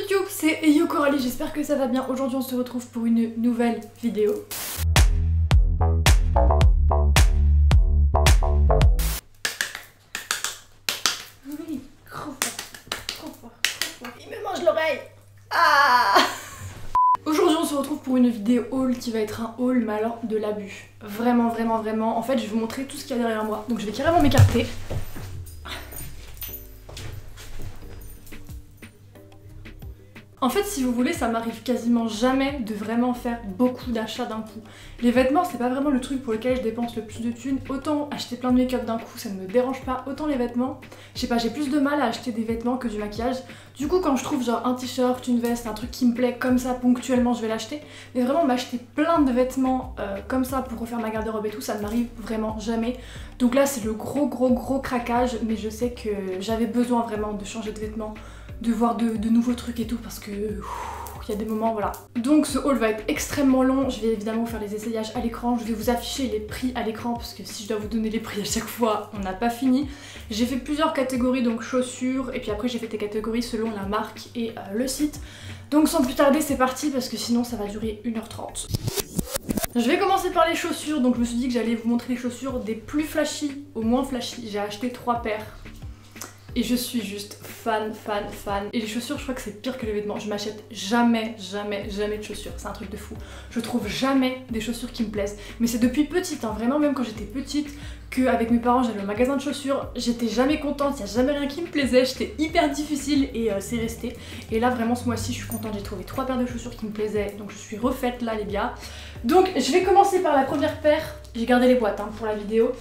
YouTube, c'est Yo Coralie, j'espère que ça va bien. Aujourd'hui on se retrouve pour une nouvelle vidéo. Oui, trop fort. Il me mange l'oreille. Ah! Aujourd'hui on se retrouve pour une vidéo haul qui va être un haul mais alors de l'abus. Vraiment. En fait je vais vous montrer tout ce qu'il y a derrière moi. Donc je vais carrément m'écarter. En fait, si vous voulez, ça m'arrive quasiment jamais de vraiment faire beaucoup d'achats d'un coup. Les vêtements, c'est pas vraiment le truc pour lequel je dépense le plus de thunes. Autant acheter plein de make-up d'un coup, ça ne me dérange pas. Autant les vêtements, je sais pas, j'ai plus de mal à acheter des vêtements que du maquillage. Du coup, quand je trouve genre un t-shirt, une veste, un truc qui me plaît comme ça ponctuellement, je vais l'acheter. Mais vraiment m'acheter plein de vêtements comme ça pour refaire ma garde-robe et tout, ça ne m'arrive vraiment jamais. Donc là, c'est le gros craquage, mais je sais que j'avais besoin vraiment de changer de vêtements, de voir de nouveaux trucs et tout parce que il y a des moments, voilà. Donc ce haul va être extrêmement long, je vais évidemment faire les essayages à l'écran, je vais vous afficher les prix à l'écran parce que si je dois vous donner les prix à chaque fois, on n'a pas fini. J'ai fait plusieurs catégories, donc chaussures, et puis après j'ai fait des catégories selon la marque et le site. Donc sans plus tarder, c'est parti parce que sinon ça va durer 1h30. Je vais commencer par les chaussures, donc je me suis dit que j'allais vous montrer les chaussures des plus flashy au moins flashy. J'ai acheté 3 paires. Et je suis juste fan. Et les chaussures, je crois que c'est pire que les vêtements. Je m'achète jamais de chaussures. C'est un truc de fou. Je trouve jamais des chaussures qui me plaisent. Mais c'est depuis petite, hein, vraiment même quand j'étais petite, qu'avec mes parents j'allais au magasin de chaussures. J'étais jamais contente, il n'y a jamais rien qui me plaisait. J'étais hyper difficile et c'est resté. Et là vraiment ce mois-ci je suis contente. J'ai trouvé 3 paires de chaussures qui me plaisaient. Donc je suis refaite là les gars. Donc je vais commencer par la première paire. J'ai gardé les boîtes hein, pour la vidéo.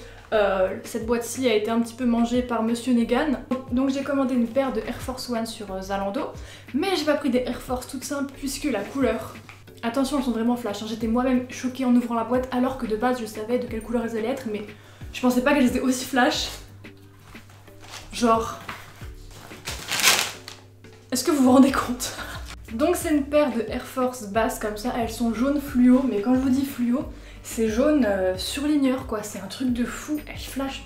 Cette boîte-ci a été un petit peu mangée par Monsieur Negan. Donc j'ai commandé une paire de Air Force One sur Zalando. Mais j'ai pas pris des Air Force toutes simples puisque la couleur... Attention, elles sont vraiment flash, hein. J'étais moi-même choquée en ouvrant la boîte alors que de base je savais de quelle couleur elles allaient être. Mais je pensais pas qu'elles étaient aussi flash. Genre... Est-ce que vous vous rendez compte? Donc c'est une paire de Air Force basses comme ça. Elles sont jaunes fluo, mais quand je vous dis fluo, c'est jaune surligneur quoi, c'est un truc de fou, elles flashent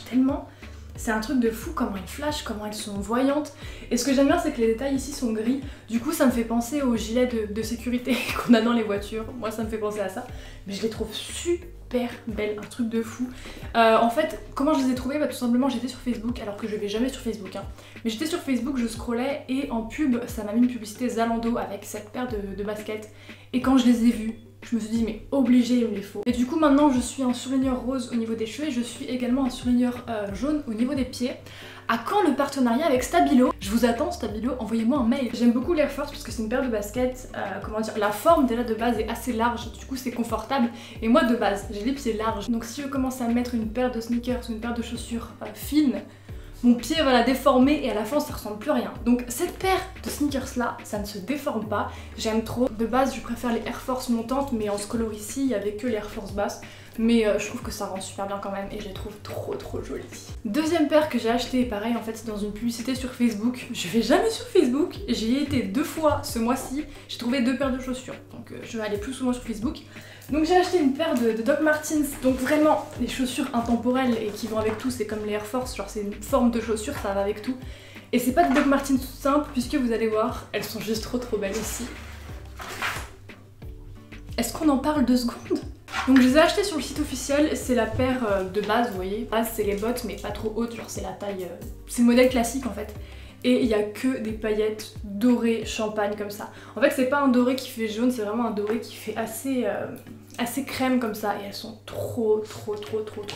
tellement, c'est un truc de fou comment elles flashent, comment elles sont voyantes. Et ce que j'aime bien c'est que les détails ici sont gris, du coup ça me fait penser aux gilets de sécurité qu'on a dans les voitures, moi ça me fait penser à ça, mais je les trouve super belles, un truc de fou. En fait, comment je les ai trouvées? Bah tout simplement j'étais sur Facebook, alors que je vais jamais sur Facebook hein. Mais j'étais sur Facebook, je scrollais et en pub ça m'a mis une publicité Zalando avec cette paire de baskets. Et quand je les ai vues, je me suis dit mais obligé il me les faut. Et du coup maintenant je suis un surligneur rose au niveau des cheveux et je suis également un surligneur jaune au niveau des pieds. À quand le partenariat avec Stabilo? Je vous attends Stabilo, envoyez-moi un mail. J'aime beaucoup l'Air Force parce que c'est une paire de baskets, comment dire, la forme déjà de base est assez large, du coup c'est confortable. Et moi de base, j'ai les pieds larges, donc si je commence à mettre une paire de sneakers ou une paire de chaussures fines, mon pied va la déformer et à la fin ça ressemble plus à rien. Donc cette paire de sneakers là, ça ne se déforme pas, j'aime trop. De base je préfère les Air Force montantes mais en ce color ici il y avait que les Air Force basses. Mais je trouve que ça rend super bien quand même et je les trouve trop jolies. Deuxième paire que j'ai acheté, pareil en fait c'est dans une publicité sur Facebook. Je vais jamais sur Facebook, j'y ai été 2 fois ce mois-ci. J'ai trouvé 2 paires de chaussures, donc je vais aller plus souvent sur Facebook. Donc j'ai acheté une paire de Doc Martens, donc vraiment les chaussures intemporelles et qui vont avec tout, c'est comme les Air Force, genre c'est une forme de chaussure, ça va avec tout. Et c'est pas des Doc Martens toutes simples puisque vous allez voir, elles sont juste trop belles aussi. Est-ce qu'on en parle 2 secondes? Donc je les ai achetées sur le site officiel, c'est la paire de base, vous voyez. Base c'est les bottes mais pas trop hautes, genre c'est la taille, c'est le modèle classique en fait. Et il y a que des paillettes dorées champagne comme ça. En fait c'est pas un doré qui fait jaune, c'est vraiment un doré qui fait assez crème comme ça et elles sont trop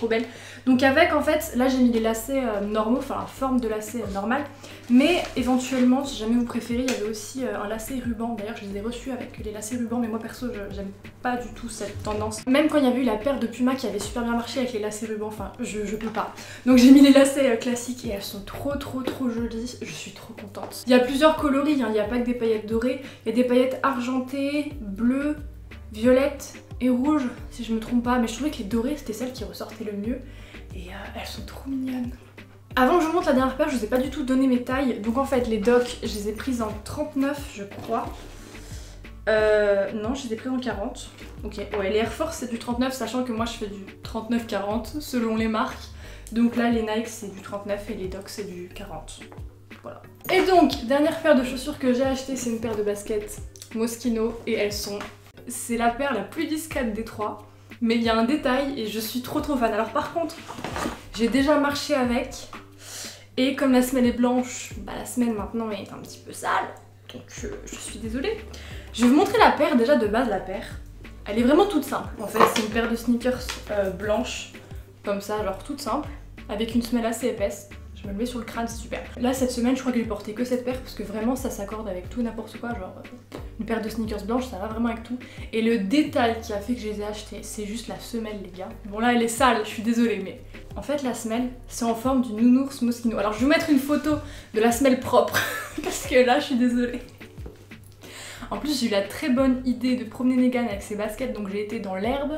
belles. Donc avec en fait, là j'ai mis des lacets normaux, enfin en forme de lacet normal. Mais éventuellement si jamais vous préférez, il y avait aussi un lacet ruban. D'ailleurs je les ai reçus avec les lacets rubans mais moi perso j'aime pas du tout cette tendance. Même quand il y avait eu la paire de Puma qui avait super bien marché avec les lacets rubans, enfin je peux pas. Donc j'ai mis les lacets classiques et elles sont trop jolies, je suis trop contente. Il y a plusieurs coloris, hein. Il n'y a pas que des paillettes dorées, il y a des paillettes argentées, bleues, violettes et rouges si je me trompe pas, mais je trouvais que les dorées c'était celles qui ressortaient le mieux et elles sont trop mignonnes. Avant que je vous montre la dernière paire, je vous ai pas du tout donné mes tailles, donc en fait les Doc je les ai prises en 39 je crois. Non, je les ai prises en 40. Ok, ouais, les Air Force c'est du 39, sachant que moi je fais du 39-40 selon les marques. Donc là les Nike c'est du 39 et les Doc c'est du 40. voilà. Et donc, dernière paire de chaussures que j'ai achetée, c'est une paire de baskets Moschino et elles sont... C'est la paire la plus discrète des trois, mais il y a un détail et je suis trop fan. Alors par contre, j'ai déjà marché avec et comme la semelle est blanche, bah la semelle maintenant est un petit peu sale, donc je suis désolée. Je vais vous montrer la paire déjà de base, la paire. Elle est vraiment toute simple. En fait, c'est une paire de sneakers blanches, comme ça, genre toute simple, avec une semelle assez épaisse. Je me le mets sur le crâne, c'est super. Là, cette semaine, je crois que j'ai porté que cette paire parce que vraiment, ça s'accorde avec tout, n'importe quoi. Genre, une paire de sneakers blanches, ça va vraiment avec tout. Et le détail qui a fait que je les ai achetés, c'est juste la semelle, les gars. Bon, là, elle est sale, je suis désolée, mais en fait, la semelle, c'est en forme d'une nounours Moschino. Alors, je vais vous mettre une photo de la semelle propre parce que là, je suis désolée. En plus, j'ai eu la très bonne idée de promener Negan avec ses baskets, donc j'ai été dans l'herbe.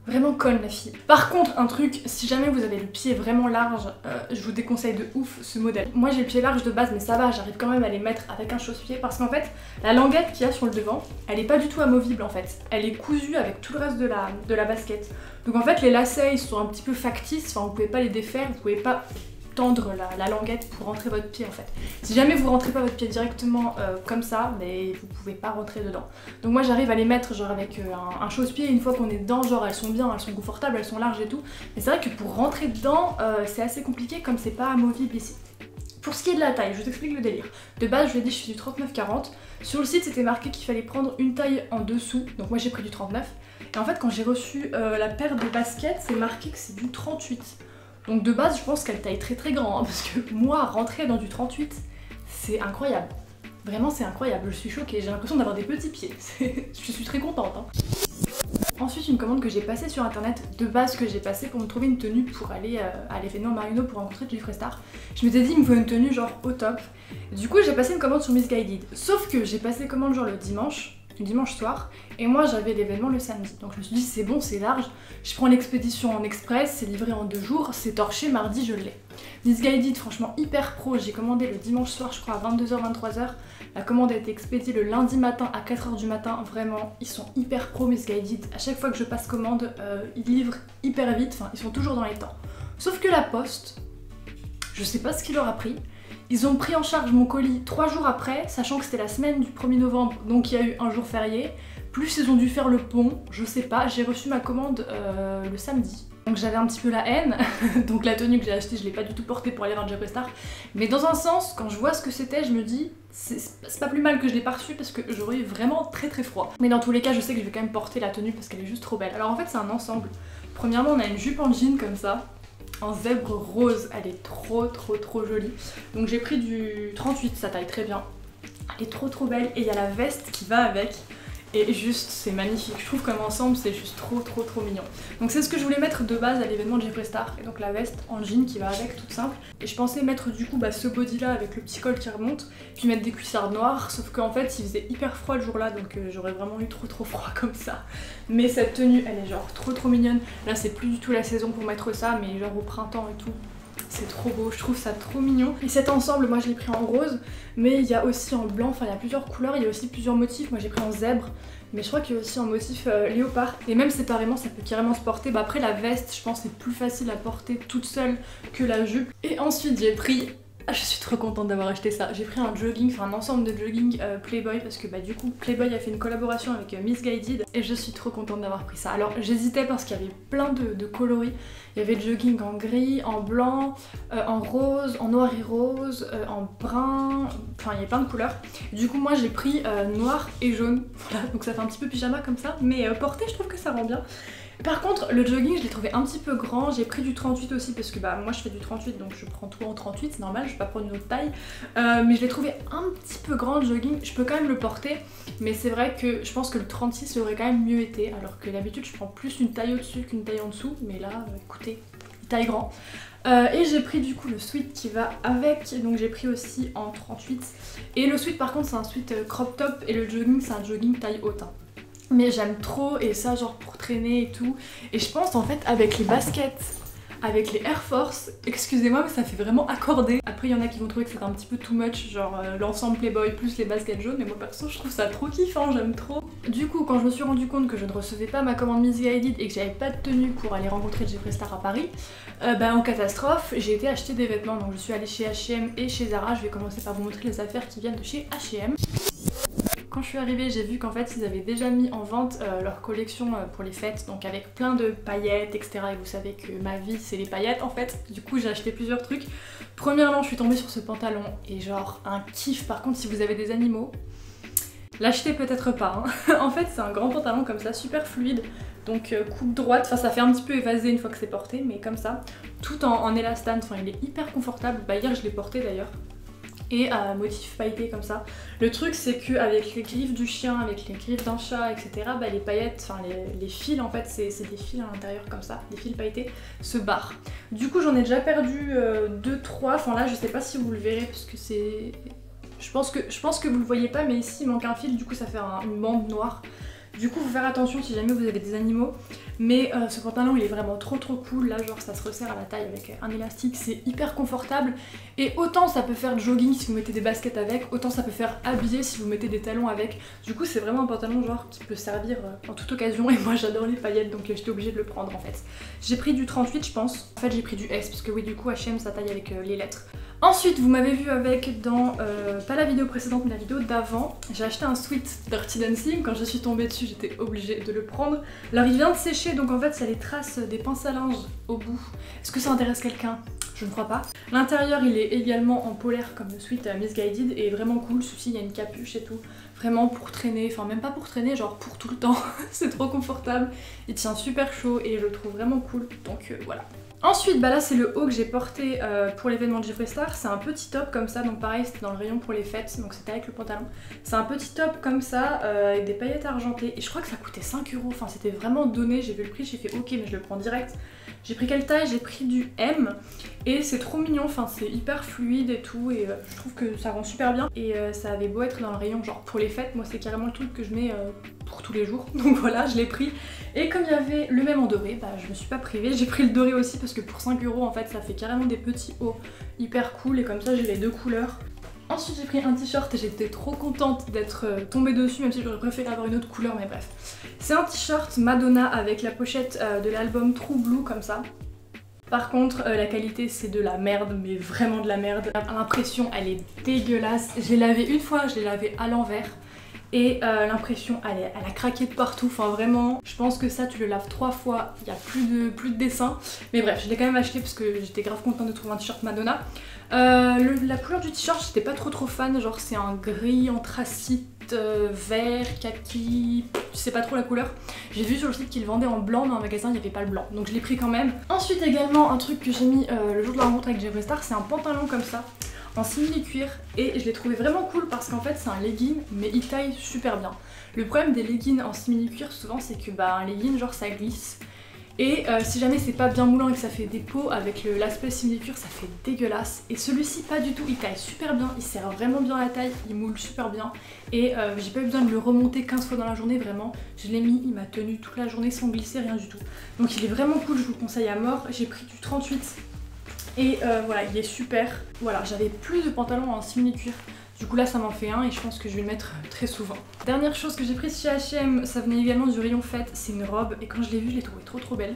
Vraiment conne la fille. Par contre, un truc, si jamais vous avez le pied vraiment large, je vous déconseille de ouf ce modèle. Moi j'ai le pied large de base, mais ça va, j'arrive quand même à les mettre avec un chausse-pied parce qu'en fait, la languette qu'il y a sur le devant, elle est pas du tout amovible en fait. Elle est cousue avec tout le reste de la basket. Donc en fait, les lacets ils sont un petit peu factices, enfin vous pouvez pas les défaire, vous pouvez pas tendre la languette pour rentrer votre pied en fait. Si jamais vous rentrez pas votre pied directement comme ça, mais vous pouvez pas rentrer dedans. Donc moi j'arrive à les mettre genre avec un chausse-pied, une fois qu'on est dedans, genre elles sont bien, elles sont confortables, elles sont larges et tout. Mais c'est vrai que pour rentrer dedans, c'est assez compliqué comme c'est pas amovible ici. Pour ce qui est de la taille, je vous explique le délire. De base, je vous ai dit, je suis du 39-40. Sur le site, c'était marqué qu'il fallait prendre une taille en dessous, donc moi j'ai pris du 39. Et en fait, quand j'ai reçu la paire de baskets, c'est marqué que c'est du 38. Donc de base, je pense qu'elle taille très grand, hein, parce que moi, rentrer dans du 38, c'est incroyable. Vraiment, c'est incroyable, je suis choquée, j'ai l'impression d'avoir des petits pieds. Je suis très contente. Hein. Ensuite, une commande que j'ai passée sur internet, de base que j'ai passée pour me trouver une tenue pour aller à l'événement Marino pour rencontrer Jeffree Star. Je m'étais dit, il me faut une tenue genre au top. Du coup, j'ai passé une commande sur Missguided. Sauf que j'ai passé commande genre le dimanche soir, et moi j'avais l'événement le samedi. Donc je me suis dit c'est bon, c'est large, je prends l'expédition en express, c'est livré en 2 jours, c'est torché, mardi je l'ai. Missguided, franchement hyper pro, j'ai commandé le dimanche soir je crois à 22h, 23h, la commande a été expédiée le lundi matin à 4h du matin, vraiment ils sont hyper pro Missguided, à chaque fois que je passe commande, ils livrent hyper vite, enfin ils sont toujours dans les temps. Sauf que la poste, je sais pas ce qu'il leur a pris. Ils ont pris en charge mon colis 3 jours après, sachant que c'était la semaine du 1er novembre, donc il y a eu un jour férié. Plus ils ont dû faire le pont, je sais pas, j'ai reçu ma commande le samedi. Donc j'avais un petit peu la haine, donc la tenue que j'ai achetée, je l'ai pas du tout portée pour aller voir Jeffree Star. Mais dans un sens, quand je vois ce que c'était, je me dis, c'est pas plus mal que je l'ai pas reçue parce que j'aurais eu vraiment très froid. Mais dans tous les cas, je sais que je vais quand même porter la tenue parce qu'elle est juste trop belle. Alors en fait, c'est un ensemble. Premièrement, on a une jupe en jean comme ça, en zèbre rose, elle est trop jolie. Donc j'ai pris du 38, ça taille très bien. Elle est trop belle et il y a la veste qui va avec. Et juste, c'est magnifique. Je trouve comme ensemble, c'est juste trop mignon. Donc c'est ce que je voulais mettre de base à l'événement de Jeffree Star. Et donc la veste en jean qui va avec, toute simple. Et je pensais mettre du coup ce body là avec le petit col qui remonte. Puis mettre des cuissards noirs. Sauf qu'en fait, il faisait hyper froid le jour là. Donc j'aurais vraiment eu trop froid comme ça. Mais cette tenue, elle est genre trop mignonne. Là, c'est plus du tout la saison pour mettre ça. Mais genre au printemps et tout. C'est trop beau, je trouve ça trop mignon. Et cet ensemble, moi je l'ai pris en rose, mais il y a aussi en blanc, enfin il y a plusieurs couleurs, il y a aussi plusieurs motifs. Moi j'ai pris en zèbre, mais je crois qu'il y a aussi en motif léopard. Et même séparément, ça peut carrément se porter. Bah après la veste, je pense c'est plus facile à porter toute seule que la jupe. Et ensuite j'ai pris... Ah, je suis trop contente d'avoir acheté ça. J'ai pris un jogging, enfin un ensemble de jogging Playboy parce que du coup Playboy a fait une collaboration avec Missguided et je suis trop contente d'avoir pris ça. Alors j'hésitais parce qu'il y avait plein de coloris. Il y avait le jogging en gris, en blanc, en rose, en noir et rose, en brun, enfin il y avait plein de couleurs. Du coup moi j'ai pris noir et jaune, voilà, donc ça fait un petit peu pyjama comme ça, mais porté je trouve que ça rend bien. Par contre, le jogging, je l'ai trouvé un petit peu grand, j'ai pris du 38 aussi parce que moi je fais du 38 donc je prends tout en 38, c'est normal, je vais pas prendre une autre taille. Mais je l'ai trouvé un petit peu grand le jogging, je peux quand même le porter, mais c'est vrai que je pense que le 36 aurait quand même mieux été, alors que d'habitude je prends plus une taille au-dessus qu'une taille en dessous, mais là, écoutez, taille grand. Et j'ai pris du coup le sweat qui va avec, donc j'ai pris aussi en 38. Et le sweat par contre c'est un sweat crop top et le jogging c'est un jogging taille haute. Hein. Mais j'aime trop et ça genre pour traîner et tout. Et je pense en fait avec les baskets avec les Air Force, excusez-moi mais ça fait vraiment accorder. Après il y en a qui vont trouver que c'est un petit peu too much, genre l'ensemble Playboy plus les baskets jaunes, mais moi perso je trouve ça trop kiffant, j'aime trop. Du coup quand je me suis rendu compte que je ne recevais pas ma commande Missguided et que j'avais pas de tenue pour aller rencontrer Jeffree Star à Paris, en catastrophe, j'ai été acheter des vêtements, donc je suis allée chez H&M et chez Zara. Je vais commencer par vous montrer les affaires qui viennent de chez H&M. Quand je suis arrivée, j'ai vu qu'en fait ils avaient déjà mis en vente leur collection pour les fêtes, donc avec plein de paillettes, etc. Et vous savez que ma vie c'est les paillettes en fait. Du coup j'ai acheté plusieurs trucs. Premièrement, je suis tombée sur ce pantalon et genre un kiff. Par contre, si vous avez des animaux, l'achetez peut-être pas. Hein. En fait c'est un grand pantalon comme ça, super fluide. Donc coupe droite, enfin ça fait un petit peu évasé une fois que c'est porté, mais comme ça, tout en élastane, enfin il est hyper confortable. Bah hier je l'ai porté d'ailleurs. Et motif pailleté comme ça. Le truc c'est qu'avec les griffes du chien, avec les griffes d'un chat, etc. Bah les paillettes, enfin les fils en fait, c'est des fils à l'intérieur comme ça, des fils pailletés, se barrent. Du coup j'en ai déjà perdu 2-3, enfin là je sais pas si vous le verrez parce que c'est... Je pense que vous le voyez pas, mais ici il manque un fil, du coup ça fait une bande noire. Du coup faut faire attention si jamais vous avez des animaux. Mais ce pantalon il est vraiment trop cool, là genre ça se resserre à la taille avec un élastique, c'est hyper confortable. Et autant ça peut faire jogging si vous mettez des baskets avec, autant ça peut faire habiller si vous mettez des talons avec. Du coup c'est vraiment un pantalon genre qui peut servir en toute occasion, et moi j'adore les paillettes donc j'étais obligée de le prendre en fait. J'ai pris du 38 je pense, en fait j'ai pris du S parce que oui du coup H&M ça taille avec les lettres. Ensuite, vous m'avez vu avec dans, pas la vidéo précédente mais la vidéo d'avant, j'ai acheté un sweat Dirty Dancing. Quand je suis tombée dessus j'étais obligée de le prendre. Alors il vient de sécher donc en fait il y a les traces des pinces à linge au bout. Est-ce que ça intéresse quelqu'un? Je ne crois pas. L'intérieur il est également en polaire comme le sweat Missguided et vraiment cool. Celui-ci il y a une capuche et tout. Vraiment pour traîner, enfin même pas pour traîner, genre pour tout le temps. C'est trop confortable. Il tient super chaud et je le trouve vraiment cool. Donc voilà. Ensuite, bah là c'est le haut que j'ai porté pour l'événement de Jeffree Star. C'est un petit top comme ça, donc pareil c'était dans le rayon pour les fêtes, donc c'était avec le pantalon. C'est un petit top comme ça, avec des paillettes argentées, et je crois que ça coûtait 5 €, enfin c'était vraiment donné, j'ai vu le prix, j'ai fait ok mais je le prends direct. J'ai pris quelle taille? J'ai pris du M, et c'est trop mignon, enfin c'est hyper fluide et tout, et je trouve que ça rend super bien. Et ça avait beau être dans le rayon genre pour les fêtes, moi c'est carrément le truc que je mets pour tous les jours, donc voilà je l'ai pris. Et comme il y avait le même en doré, bah je me suis pas privée, j'ai pris le doré aussi parce que pour 5 € en fait ça fait carrément des petits hauts hyper cool, et comme ça j'ai les deux couleurs. Ensuite j'ai pris un t-shirt et j'étais trop contente d'être tombée dessus, même si j'aurais préféré avoir une autre couleur, mais bref. C'est un t-shirt Madonna avec la pochette de l'album True Blue comme ça. Par contre la qualité c'est de la merde, mais vraiment de la merde. L'impression elle est dégueulasse. Je l'ai lavé une fois, je l'ai lavé à l'envers. Et l'impression elle a craqué de partout, enfin vraiment je pense que ça tu le laves 3 fois, il n'y a plus de dessin. Mais bref je l'ai quand même acheté parce que j'étais grave contente de trouver un t-shirt Madonna. La couleur du t-shirt j'étais pas trop fan, genre c'est un gris anthracite, vert, kaki, je sais pas trop la couleur. J'ai vu sur le site qu'ils vendaient en blanc mais en magasin il n'y avait pas le blanc, donc je l'ai pris quand même. Ensuite également un truc que j'ai mis le jour de la rencontre avec Jeffree Star, c'est un pantalon comme ça, en simili-cuir, et je l'ai trouvé vraiment cool parce qu'en fait c'est un legging mais il taille super bien. Le problème des leggings en simili-cuir souvent c'est que bah un legging genre ça glisse, et si jamais c'est pas bien moulant et que ça fait des peaux avec l'aspect simili-cuir ça fait dégueulasse. Et celui-ci pas du tout, il taille super bien, il serre vraiment bien la taille, il moule super bien, et j'ai pas eu besoin de le remonter 15 fois dans la journée, vraiment je l'ai mis, il m'a tenu toute la journée sans glisser, rien du tout. Donc il est vraiment cool, je vous le conseille à mort. J'ai pris du 38. Et voilà, il est super. Voilà, j'avais plus de pantalons en simili-cuir. Du coup là ça m'en fait un et je pense que je vais le mettre très souvent. Dernière chose que j'ai prise chez H&M, ça venait également du rayon fête, c'est une robe, et quand je l'ai vue je l'ai trouvée trop belle.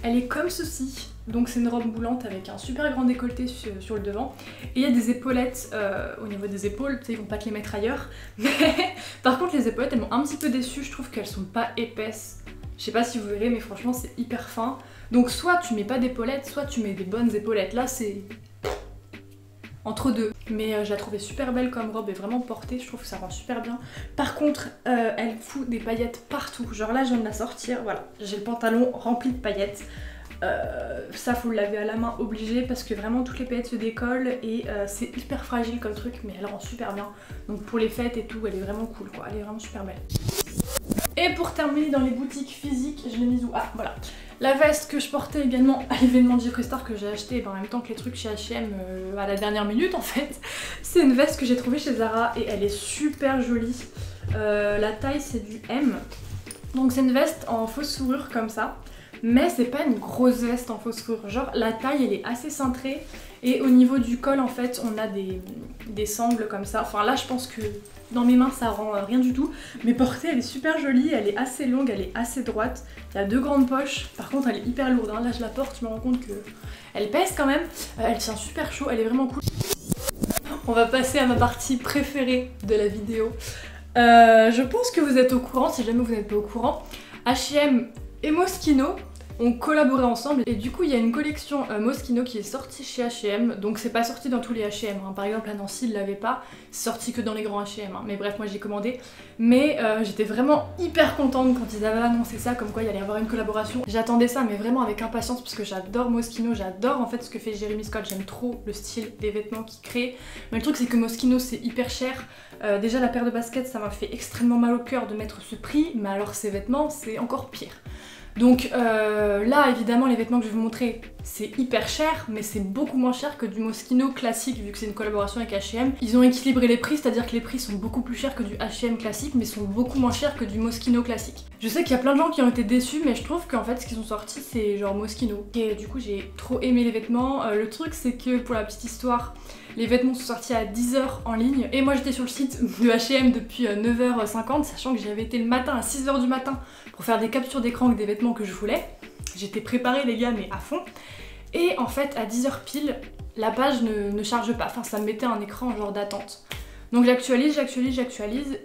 Elle est comme ceci, donc c'est une robe moulante avec un super grand décolleté sur le devant. Et il y a des épaulettes au niveau des épaules, tu sais ils vont pas te les mettre ailleurs. Mais par contre les épaulettes elles m'ont un petit peu déçue, je trouve qu'elles sont pas épaisses. Je sais pas si vous verrez mais franchement c'est hyper fin. Donc soit tu mets pas d'épaulettes, soit tu mets des bonnes épaulettes. Là c'est entre deux. Mais je la trouvais super belle comme robe et vraiment portée, je trouve que ça rend super bien. Par contre elle fout des paillettes partout. Genre là je viens de la sortir, voilà, j'ai le pantalon rempli de paillettes. Ça faut le laver à la main obligé parce que vraiment toutes les paillettes se décollent et c'est hyper fragile comme truc, mais elle rend super bien. Donc pour les fêtes et tout, elle est vraiment cool quoi, elle est vraiment super belle. Et pour terminer dans les boutiques physiques, je l'ai mise où? Ah voilà, la veste que je portais également à l'événement de Jeffree Star que j'ai acheté en même temps que les trucs chez H&M à la dernière minute en fait. C'est une veste que j'ai trouvée chez Zara et elle est super jolie. La taille c'est du M. Donc c'est une veste en fausse fourrure comme ça. mais c'est pas une grosse veste en fausse fourrure. Genre la taille elle est assez cintrée et au niveau du col en fait on a des sangles comme ça. Enfin là je pense que dans mes mains ça rend rien du tout, mais portée elle est super jolie, elle est assez longue, elle est assez droite. Il y a 2 grandes poches, par contre elle est hyper lourde, hein. Là je la porte, je me rends compte que elle pèse quand même, elle tient super chaud, elle est vraiment cool. On va passer à ma partie préférée de la vidéo. Je pense que vous êtes au courant, si jamais vous n'êtes pas au courant, H&M et Moschino ont collaboré ensemble et du coup il y a une collection Moschino qui est sortie chez H&M, donc c'est pas sorti dans tous les H&M, hein. Par exemple à Nancy ils l'avaient pas, c'est sorti que dans les grands H&M, hein. Mais bref moi j'ai commandé, mais j'étais vraiment hyper contente quand ils avaient annoncé ça, comme quoi il allait y avoir une collaboration. J'attendais ça mais vraiment avec impatience parce que j'adore Moschino, j'adore en fait ce que fait Jeremy Scott, j'aime trop le style des vêtements qu'il crée, mais le truc c'est que Moschino c'est hyper cher. Déjà la paire de baskets ça m'a fait extrêmement mal au cœur de mettre ce prix, mais alors ces vêtements c'est encore pire. Donc là évidemment les vêtements que je vais vous montrer c'est hyper cher, mais c'est beaucoup moins cher que du Moschino classique vu que c'est une collaboration avec H&M. Ils ont équilibré les prix, c'est à dire que les prix sont beaucoup plus chers que du H&M classique mais sont beaucoup moins chers que du Moschino classique. Je sais qu'il y a plein de gens qui ont été déçus mais je trouve qu'en fait ce qu'ils ont sorti c'est genre Moschino. Et du coup j'ai trop aimé les vêtements. Le truc c'est que pour la petite histoire, les vêtements sont sortis à 10 h en ligne et moi j'étais sur le site de H&M depuis 9h50, sachant que j'avais été le matin à 6 h du matin pour faire des captures d'écran avec des vêtements que je voulais. J'étais préparée les gars mais à fond. Et en fait à 10 h pile, la page ne charge pas, enfin ça me mettait un écran genre d'attente. Donc j'actualise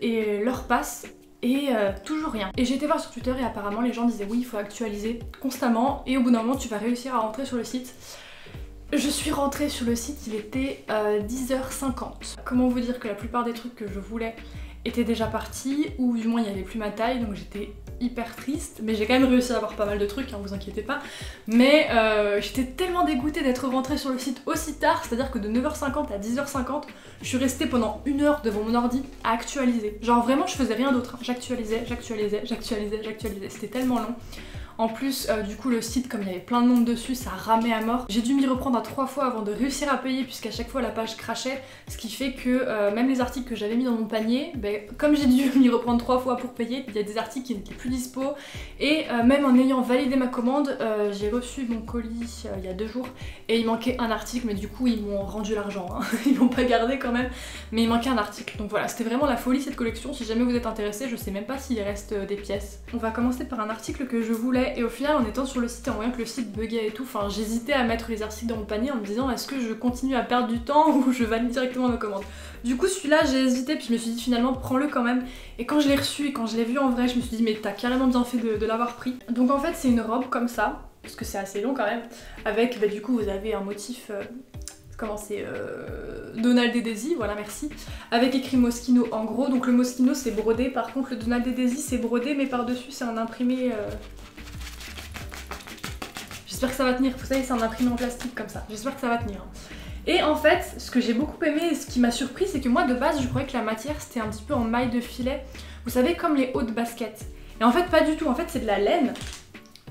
et l'heure passe et toujours rien. Et j'ai été voir sur Twitter et apparemment les gens disaient oui il faut actualiser constamment et au bout d'un moment tu vas réussir à rentrer sur le site. Je suis rentrée sur le site, il était 10 h 50. Comment vous dire que la plupart des trucs que je voulais étaient déjà partis, ou du moins il n'y avait plus ma taille, donc j'étais hyper triste. Mais j'ai quand même réussi à avoir pas mal de trucs, hein, vous inquiétez pas. Mais j'étais tellement dégoûtée d'être rentrée sur le site aussi tard, c'est-à-dire que de 9 h 50 à 10 h 50, je suis restée pendant 1 heure devant mon ordi à actualiser. Genre vraiment je faisais rien d'autre, hein. J'actualisais, c'était tellement long. En plus, du coup, le site, comme il y avait plein de monde dessus, ça ramait à mort. J'ai dû m'y reprendre à 3 fois avant de réussir à payer, puisqu'à chaque fois la page crachait, ce qui fait que même les articles que j'avais mis dans mon panier, comme j'ai dû m'y reprendre 3 fois pour payer, il y a des articles qui n'étaient plus dispo. Et même en ayant validé ma commande, j'ai reçu mon colis il y a 2 jours, et il manquait un article, mais du coup ils m'ont rendu l'argent, hein. Ils m'ont pas gardé quand même, mais il manquait un article. Donc voilà, c'était vraiment la folie cette collection. Si jamais vous êtes intéressés, je sais même pas s'il reste des pièces. On va commencer par un article que je voulais. Et au final en étant sur le site et en voyant que le site buguait et tout, enfin j'hésitais à mettre les articles dans mon panier en me disant est-ce que je continue à perdre du temps ou je valide directement ma commande. Du coup celui-là j'ai hésité puis je me suis dit finalement prends-le quand même. Et quand je l'ai reçu et quand je l'ai vu en vrai je me suis dit mais t'as carrément bien fait de l'avoir pris. Donc en fait c'est une robe comme ça, parce que c'est assez long quand même, avec du coup vous avez un motif... comment c'est Donald et Daisy, voilà merci, avec écrit Moschino en gros. Donc le Moschino c'est brodé, par contre le Donald et Daisy c'est brodé mais par dessus c'est un imprimé j'espère que ça va tenir, vous savez c'est un imprimé en plastique comme ça, j'espère que ça va tenir. Et en fait ce que j'ai beaucoup aimé et ce qui m'a surpris c'est que moi de base je croyais que la matière c'était un petit peu en maille de filet, vous savez comme les hauts de basket. Et en fait pas du tout, en fait c'est de la laine.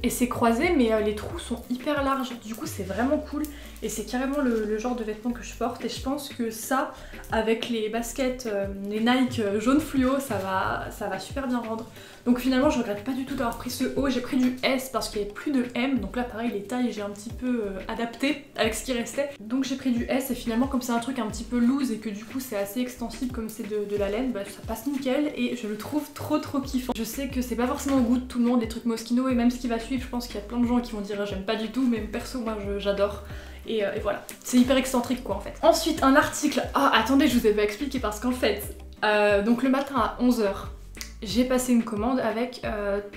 Et c'est croisé mais les trous sont hyper larges, du coup c'est vraiment cool et c'est carrément le genre de vêtements que je porte et je pense que ça avec les baskets, les Nike jaune fluo ça va super bien rendre. Donc finalement je regrette pas du tout d'avoir pris ce haut, j'ai pris du S parce qu'il n'y avait plus de M, donc là pareil les tailles j'ai un petit peu adapté avec ce qui restait. Donc j'ai pris du S et finalement comme c'est un truc un petit peu loose et que du coup c'est assez extensible comme c'est de la laine, ça passe nickel et je le trouve trop kiffant. Je sais que c'est pas forcément au goût de tout le monde les trucs Moschino et même ce qui va suivre je pense qu'il y a plein de gens qui vont dire j'aime pas du tout, mais perso moi j'adore. Et voilà, c'est hyper excentrique quoi en fait. Ensuite un article, attendez je vous ai pas expliqué parce qu'en fait, donc le matin à 11 h, j'ai passé une commande avec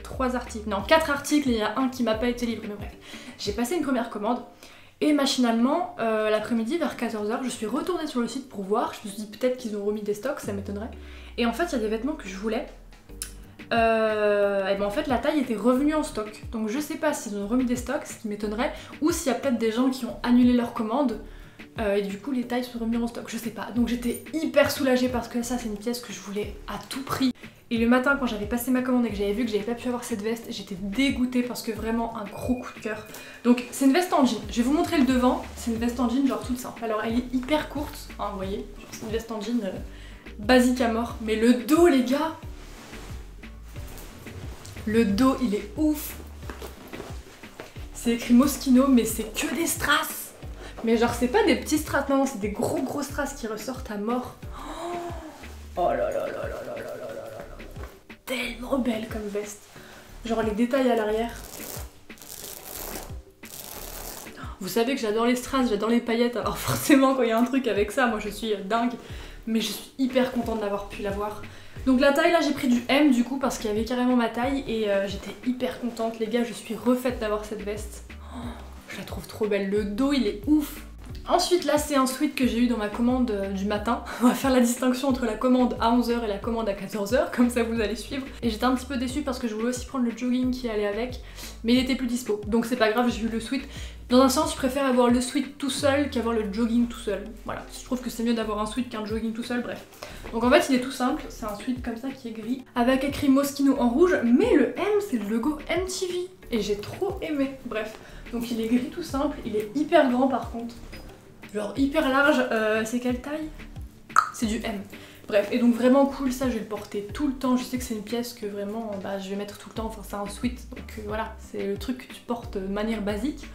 3 articles, non 4 articles et il y a un qui m'a pas été livré, mais bref. J'ai passé une première commande et machinalement l'après-midi vers 14 h je suis retournée sur le site pour voir, je me suis dit peut-être qu'ils ont remis des stocks, ça m'étonnerait. Et en fait il y a des vêtements que je voulais. Et ben en fait la taille était revenue en stock, donc je sais pas s'ils ont remis des stocks, ce qui m'étonnerait, ou s'il y a peut-être des gens qui ont annulé leur commande et du coup les tailles sont revenues en stock, je sais pas. Donc j'étais hyper soulagée parce que ça c'est une pièce que je voulais à tout prix. Et le matin quand j'avais passé ma commande et que j'avais vu que j'avais pas pu avoir cette veste, j'étais dégoûtée parce que vraiment un gros coup de cœur. Donc c'est une veste en jean, je vais vous montrer le devant, c'est une veste en jean genre toute simple. Alors elle est hyper courte, hein, vous voyez, c'est une veste en jean basique à mort, mais le dos les gars, le dos il est ouf. C'est écrit Moschino, mais c'est que des strass. Mais genre c'est pas des petits strass, non, c'est des gros strass qui ressortent à mort. Oh là là là là là là là là là. Tellement belle comme veste. Genre les détails à l'arrière. Vous savez que j'adore les strass, j'adore les paillettes, alors forcément quand il y a un truc avec ça, moi je suis dingue. Mais je suis hyper contente d'avoir pu l'avoir. Donc la taille là j'ai pris du M du coup parce qu'il y avait carrément ma taille et j'étais hyper contente les gars, je suis refaite d'avoir cette veste. Oh, je la trouve trop belle, le dos il est ouf. Ensuite là c'est un sweat que j'ai eu dans ma commande du matin. On va faire la distinction entre la commande à 11h et la commande à 14h, comme ça vous allez suivre. Et j'étais un petit peu déçue parce que je voulais aussi prendre le jogging qui allait avec, mais il était plus dispo. Donc c'est pas grave, j'ai eu le sweat. Dans un sens, je préfère avoir le sweat tout seul qu'avoir le jogging tout seul. Voilà, je trouve que c'est mieux d'avoir un sweat qu'un jogging tout seul, bref. Donc en fait, il est tout simple, c'est un sweat comme ça qui est gris, avec écrit Moschino en rouge, mais le M, c'est le logo MTV. Et j'ai trop aimé, bref. Donc il est gris tout simple, il est hyper grand par contre. Genre hyper large, c'est quelle taille? C'est du M. Bref, et donc vraiment cool, ça je vais le porter tout le temps, je sais que c'est une pièce que vraiment je vais mettre tout le temps, enfin c'est un sweat, donc voilà, c'est le truc que tu portes de manière basique.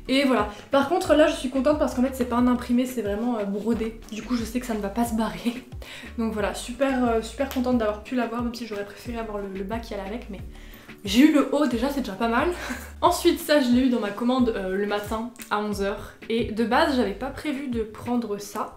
Et voilà. Par contre là je suis contente parce qu'en fait c'est pas un imprimé, c'est vraiment brodé. Du coup je sais que ça ne va pas se barrer. Donc voilà, super contente d'avoir pu l'avoir, même si j'aurais préféré avoir le bas qui allait avec, mais j'ai eu le haut déjà, c'est déjà pas mal. Ensuite ça je l'ai eu dans ma commande le matin à 11h. Et de base j'avais pas prévu de prendre ça.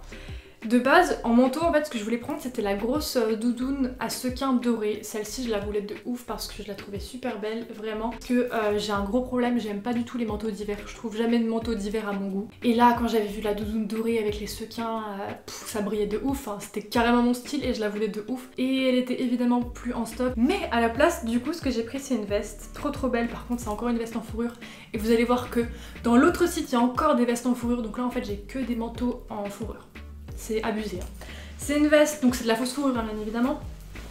De base, en manteau, en fait, ce que je voulais prendre, c'était la grosse doudoune à sequins dorés. Celle-ci, je la voulais de ouf parce que je la trouvais super belle, vraiment. Parce que j'ai un gros problème, j'aime pas du tout les manteaux d'hiver. Je trouve jamais de manteau d'hiver à mon goût. Et là, quand j'avais vu la doudoune dorée avec les sequins, ça brillait de ouf. Hein. C'était carrément mon style et je la voulais de ouf. Et elle était évidemment plus en stock. Mais à la place, du coup, ce que j'ai pris, c'est une veste trop belle. Par contre, c'est encore une veste en fourrure. Et vous allez voir que dans l'autre site, il y a encore des vestes en fourrure. Donc là, en fait, j'ai que des manteaux en fourrure. C'est abusé. Hein. C'est une veste, donc c'est de la fausse fourrure hein, bien évidemment.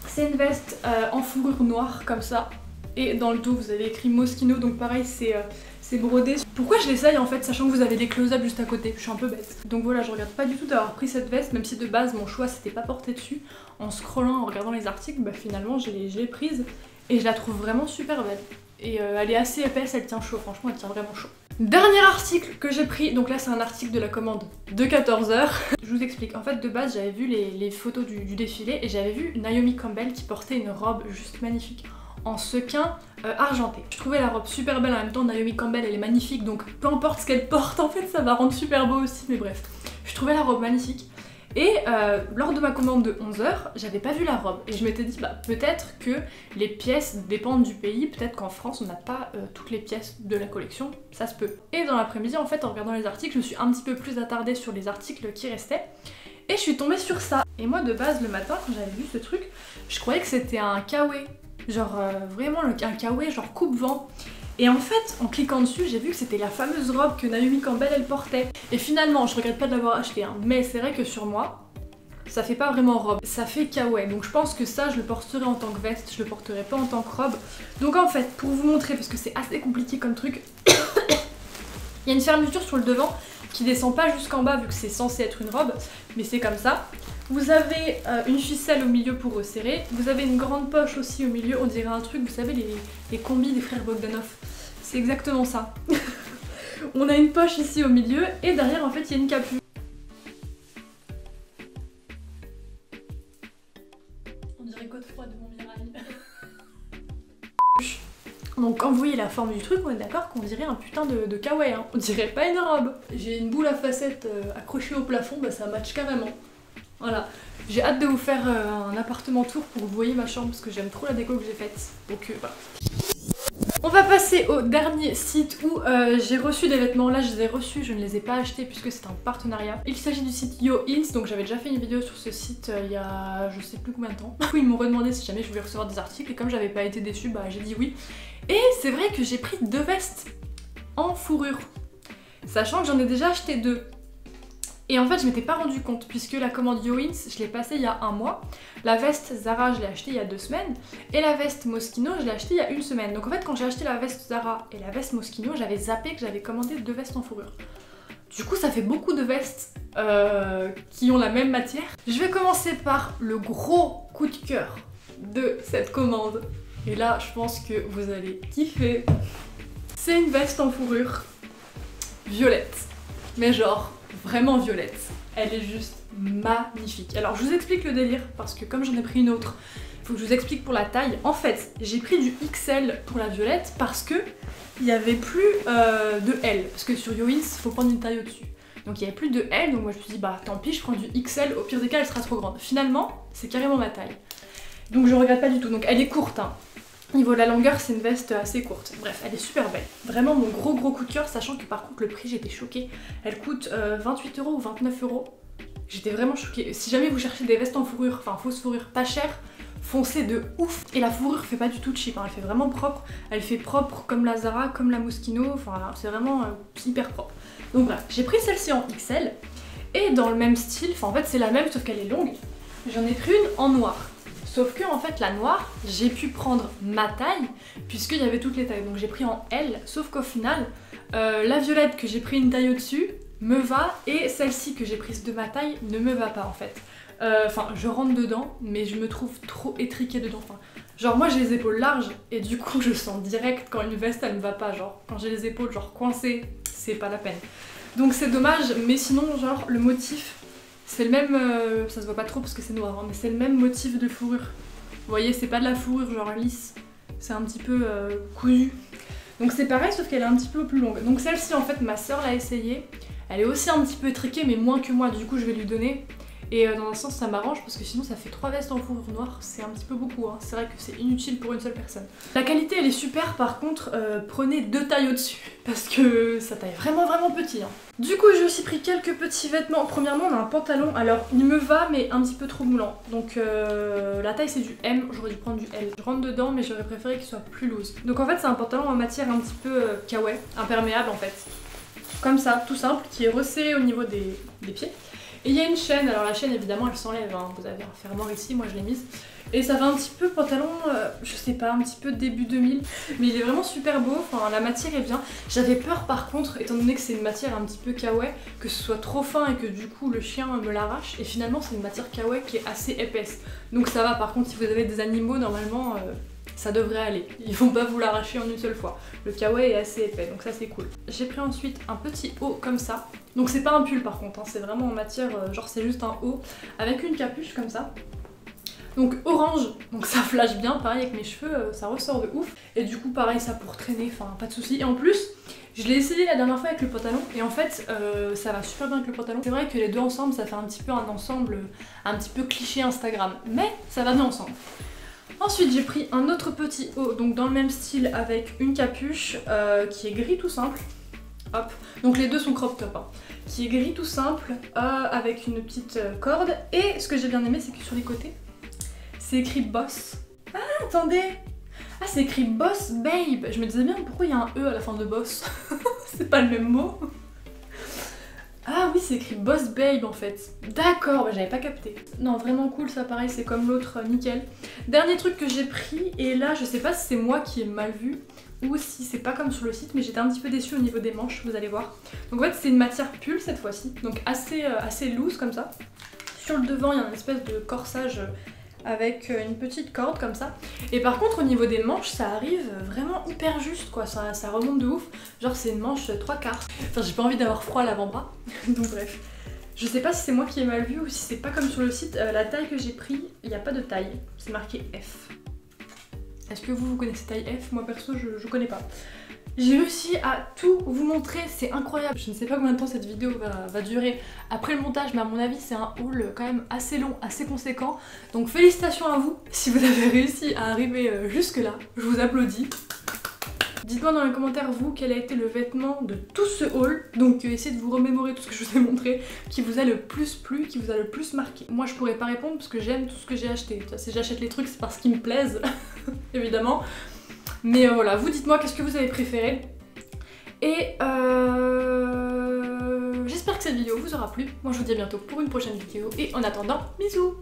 C'est une veste en fourrure noire comme ça. Et dans le dos vous avez écrit Moschino, donc pareil c'est brodé. Pourquoi je l'essaye en fait, sachant que vous avez des close-up juste à côté? Je suis un peu bête. Donc voilà, je regrette pas du tout d'avoir pris cette veste, même si de base mon choix c'était pas porté dessus. En scrollant, en regardant les articles, bah finalement je l'ai prise. Et je la trouve vraiment super belle. Et elle est assez épaisse, elle tient chaud, franchement elle tient vraiment chaud. Dernier article que j'ai pris, donc là c'est un article de la commande de 14h. Je vous explique, en fait de base j'avais vu les photos du défilé et j'avais vu Naomi Campbell qui portait une robe juste magnifique en sequin argenté. Je trouvais la robe super belle, en même temps Naomi Campbell elle est magnifique donc peu importe ce qu'elle porte en fait ça va rendre super beau aussi, mais bref. Je trouvais la robe magnifique. Et lors de ma commande de 11h, j'avais pas vu la robe et je m'étais dit bah peut-être que les pièces dépendent du pays, peut-être qu'en France on n'a pas toutes les pièces de la collection, ça se peut. Et dans l'après-midi en fait en regardant les articles, je me suis un petit peu plus attardée sur les articles qui restaient et je suis tombée sur ça. Et moi de base le matin quand j'avais vu ce truc, je croyais que c'était un kawaii, genre vraiment un kawaii genre coupe-vent. Et en fait, en cliquant dessus, j'ai vu que c'était la fameuse robe que Naomi Campbell elle portait. Et finalement, je regrette pas de l'avoir acheté, hein, mais c'est vrai que sur moi, ça fait pas vraiment robe, ça fait kawaii. Donc je pense que ça, je le porterai en tant que veste, je le porterai pas en tant que robe. Donc en fait, pour vous montrer, parce que c'est assez compliqué comme truc, il y a une fermeture sur le devant qui descend pas jusqu'en bas vu que c'est censé être une robe, mais c'est comme ça. Vous avez une ficelle au milieu pour resserrer, vous avez une grande poche aussi au milieu, on dirait un truc, vous savez les combis des frères Bogdanov, c'est exactement ça. On a une poche ici au milieu et derrière en fait il y a une capuche. On dirait Godefroy de Montmirail. Donc quand vous voyez la forme du truc, on est d'accord qu'on dirait un putain de kawaii, hein. On dirait pas une robe. J'ai une boule à facettes accrochée au plafond, bah ça match carrément. Voilà, j'ai hâte de vous faire un appartement tour pour que vous voyez ma chambre parce que j'aime trop la déco que j'ai faite. Donc voilà. On va passer au dernier site où j'ai reçu des vêtements. Là je les ai reçus, je ne les ai pas achetés puisque c'est un partenariat. Il s'agit du site YoIns, donc j'avais déjà fait une vidéo sur ce site il y a je sais plus combien de temps. Du coup ils m'ont redemandé si jamais je voulais recevoir des articles et comme j'avais pas été déçue, bah j'ai dit oui. Et c'est vrai que j'ai pris 2 vestes en fourrure, sachant que j'en ai déjà acheté 2. Et en fait je m'étais pas rendu compte puisque la commande YoIns je l'ai passée il y a 1 mois. La veste Zara je l'ai achetée il y a 2 semaines. Et la veste Moschino je l'ai achetée il y a 1 semaine. Donc en fait quand j'ai acheté la veste Zara et la veste Moschino j'avais zappé que j'avais commandé 2 vestes en fourrure. Du coup ça fait beaucoup de vestes qui ont la même matière. Je vais commencer par le gros coup de cœur de cette commande. Et là je pense que vous allez kiffer. C'est une veste en fourrure violette, mais genre vraiment violette. Elle est juste magnifique. Alors je vous explique le délire parce que comme j'en ai pris une autre, il faut que je vous explique pour la taille. En fait, j'ai pris du XL pour la violette parce que il n'y avait plus de L. Parce que sur Yoins, il faut prendre une taille au-dessus. Donc il n'y avait plus de L, donc moi je me suis dit bah tant pis, je prends du XL, au pire des cas elle sera trop grande. Finalement, c'est carrément ma taille. Donc je regrette pas du tout. Donc elle est courte, hein. Au niveau de la longueur, c'est une veste assez courte. Bref, elle est super belle. Vraiment mon gros coup de cœur, sachant que par contre le prix, j'étais choquée. Elle coûte 28 € ou 29 €. J'étais vraiment choquée. Si jamais vous cherchez des vestes en fourrure, enfin fausse fourrure pas chère, foncez de ouf. Et la fourrure fait pas du tout cheap, hein. Elle fait vraiment propre. Elle fait propre comme la Zara, comme la Moschino. Enfin c'est vraiment hyper propre. Donc voilà, j'ai pris celle-ci en XL. Et dans le même style, enfin en fait c'est la même sauf qu'elle est longue. J'en ai pris une en noir. Sauf que en fait la noire, j'ai pu prendre ma taille puisqu'il y avait toutes les tailles. Donc j'ai pris en L, sauf qu'au final, la violette que j'ai pris une taille au-dessus me va et celle-ci que j'ai prise de ma taille ne me va pas en fait. Enfin je rentre dedans mais je me trouve trop étriquée dedans. Enfin, genre moi j'ai les épaules larges et du coup je sens direct quand une veste elle me va pas. Genre quand j'ai les épaules genre coincées, c'est pas la peine. Donc c'est dommage mais sinon genre le motif... C'est le même, ça se voit pas trop parce que c'est noir, hein, mais c'est le même motif de fourrure. Vous voyez, c'est pas de la fourrure genre lisse, c'est un petit peu cousu. Donc c'est pareil sauf qu'elle est un petit peu plus longue. Donc celle-ci en fait ma soeur l'a essayée, elle est aussi un petit peu étriquée mais moins que moi, du coup je vais lui donner. Et dans un sens ça m'arrange parce que sinon ça fait 3 vestes en fourrure noire, c'est un petit peu beaucoup, hein. C'est vrai que c'est inutile pour une seule personne. La qualité elle est super, par contre prenez 2 tailles au-dessus parce que ça taille vraiment petit, hein. Du coup j'ai aussi pris quelques petits vêtements. Premièrement on a un pantalon, alors il me va mais un petit peu trop moulant. Donc la taille c'est du M, j'aurais dû prendre du L. Je rentre dedans mais j'aurais préféré qu'il soit plus loose. Donc en fait c'est un pantalon en matière un petit peu kawaii, imperméable en fait. Comme ça, tout simple, qui est resserré au niveau des pieds. Et il y a une chaîne, alors la chaîne évidemment elle s'enlève, hein. Vous avez un fermoir ici, moi je l'ai mise. Et ça fait un petit peu pantalon, je sais pas, un petit peu début 2000. Mais il est vraiment super beau, enfin la matière est bien. J'avais peur par contre, étant donné que c'est une matière un petit peu kawaii, que ce soit trop fin et que du coup le chien me l'arrache. Et finalement c'est une matière kawaii qui est assez épaisse. Donc ça va, par contre si vous avez des animaux normalement... ça devrait aller, ils vont pas vous l'arracher en une seule fois. Le kawaii est assez épais, donc ça c'est cool. J'ai pris ensuite un petit haut comme ça. Donc c'est pas un pull par contre, hein. C'est vraiment en matière, genre c'est juste un haut avec une capuche comme ça. Donc orange, donc ça flash bien, pareil avec mes cheveux, ça ressort de ouf. Et du coup pareil ça pour traîner, enfin pas de soucis. Et en plus, je l'ai essayé la dernière fois avec le pantalon et en fait ça va super bien avec le pantalon. C'est vrai que les deux ensemble ça fait un petit peu un ensemble, un petit peu cliché Instagram, mais ça va bien ensemble. Ensuite j'ai pris un autre petit haut, donc dans le même style avec une capuche qui est gris tout simple. Hop, donc les deux sont crop top, hein. Qui est gris tout simple avec une petite corde. Et ce que j'ai bien aimé c'est que sur les côtés c'est écrit Boss. Ah attendez, ah c'est écrit Boss Babe. Je me disais bien pourquoi il y a un E à la fin de Boss. C'est pas le même mot. Ah oui, c'est écrit Boss Babe en fait. D'accord, bah, j'avais pas capté. Non, vraiment cool, ça pareil, c'est comme l'autre, nickel. Dernier truc que j'ai pris, et là je sais pas si c'est moi qui ai mal vu ou si c'est pas comme sur le site, mais j'étais un petit peu déçue au niveau des manches, vous allez voir. Donc en fait c'est une matière pull cette fois-ci, donc assez loose comme ça. Sur le devant il y a une espèce de corsage avec une petite corde comme ça. Et par contre au niveau des manches ça arrive vraiment hyper juste quoi, ça remonte de ouf. Genre c'est une manche 3/4. Enfin j'ai pas envie d'avoir froid à l'avant-bras, donc bref. Je sais pas si c'est moi qui ai mal vu ou si c'est pas comme sur le site. La taille que j'ai pris, il n'y a pas de taille, c'est marqué F. Est-ce que vous connaissez taille F? Moi perso je connais pas. J'ai réussi à tout vous montrer, c'est incroyable. Je ne sais pas combien de temps cette vidéo va durer après le montage, mais à mon avis c'est un haul quand même assez long, assez conséquent. Donc félicitations à vous si vous avez réussi à arriver jusque là, je vous applaudis. Dites-moi dans les commentaires vous quel a été le vêtement de tout ce haul, donc essayez de vous remémorer tout ce que je vous ai montré, qui vous a le plus plu, qui vous a le plus marqué. Moi je pourrais pas répondre parce que j'aime tout ce que j'ai acheté. Si j'achète les trucs c'est parce qu'ils me plaisent, évidemment. Mais voilà, vous dites-moi qu'est-ce que vous avez préféré. Et j'espère que cette vidéo vous aura plu. Moi je vous dis à bientôt pour une prochaine vidéo. Et en attendant, bisous.